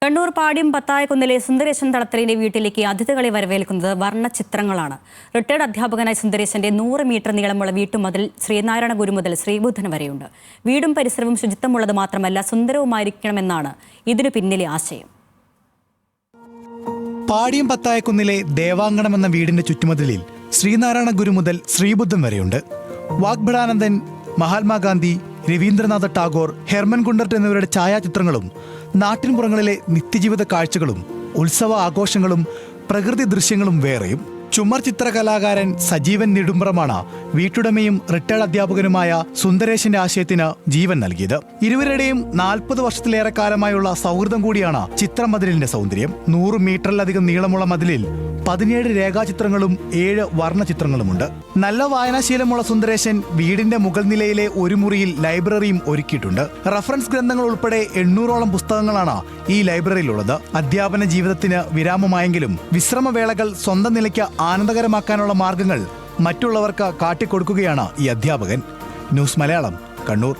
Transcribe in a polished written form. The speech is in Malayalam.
കണ്ണൂർ പാട്യം പത്തായക്കുന്നിലെ സുന്ദരേശൻ തളത്തലിന്റെ വീട്ടിലേക്ക് അതിഥികളെ വരവേൽക്കുന്നത് വർണ്ണചിത്രങ്ങളാണ്. റിട്ടയർഡ് അധ്യാപകനായ സുന്ദരേശന്റെ 100 മീറ്റർ നീളമുള്ള വീട്ടുമതിൽ ശ്രീനാരായണ ഗുരു മുതൽ ശ്രീബുദ്ധൻ വരെയുണ്ട്. വീടും പരിസരവും ശുചിത്വമുള്ളത് മാത്രമല്ല, സുന്ദരവുമായിരിക്കണമെന്നാണ് ഇതിനു പിന്നിലെ ആശയം. പാട്യം പത്തായക്കുന്നിലെ ദേവാങ്കണം എന്ന വീടിന്റെ ചുറ്റുമതിലിൽ ശ്രീനാരായണ ഗുരു മുതൽ ശ്രീബുദ്ധൻ വരെയുണ്ട്. വാഗ്ഭടാനന്ദൻ, മഹാത്മാഗാന്ധി, രവീന്ദ്രനാഥ ടാഗോർ, ഹെർമൻ ഗുണ്ടർട്ട് എന്നിവരുടെ ഛായാചിത്രങ്ങളും നാട്ടിൻപുറങ്ങളിലെ നിത്യജീവിത കാഴ്ചകളും ഉത്സവ ആഘോഷങ്ങളും പ്രകൃതി ദൃശ്യങ്ങളും വേറെയും. ചുമർ ചിത്രകലാകാരൻ സജീവൻ നെടുമ്പ്രമാണ് വീട്ടുടമയും റിട്ടയർഡ് അധ്യാപകനുമായ സുന്ദരേശന്റെ ആശയത്തിന് ജീവൻ നൽകിയത്. ഇരുവരുടെയും 40 വർഷത്തിലേറെ കാലമായുള്ള സൗഹൃദം കൂടിയാണ് ചിത്രമതിലിന്റെ സൗന്ദര്യം. 100 മീറ്ററിലധികം നീളമുള്ള മതിലിൽ 17 രേഖാചിത്രങ്ങളും 7 വർണ്ണചിത്രങ്ങളുമുണ്ട്. നല്ല വായനാശീലമുള്ള സുന്ദരേശൻ വീടിന്റെ മുകൾ നിലയിലെ ഒരു മുറിയിൽ ലൈബ്രറിയും ഒരുക്കിയിട്ടുണ്ട്. റഫറൻസ് ഗ്രന്ഥങ്ങൾ ഉൾപ്പെടെ 800ഓളം പുസ്തകങ്ങളാണ് ഈ ലൈബ്രറിയിലുള്ളത്. അധ്യാപന ജീവിതത്തിന് വിരാമമായെങ്കിലും വിശ്രമവേളകൾ സ്വന്തം നിലയ്ക്ക് ആനന്ദകരമാക്കാനുള്ള മാർഗങ്ങൾ മറ്റുള്ളവർക്ക് കാട്ടിക്കൊടുക്കുകയാണ് ഈ അധ്യാപകൻ. ന്യൂസ് മലയാളം, കണ്ണൂർ.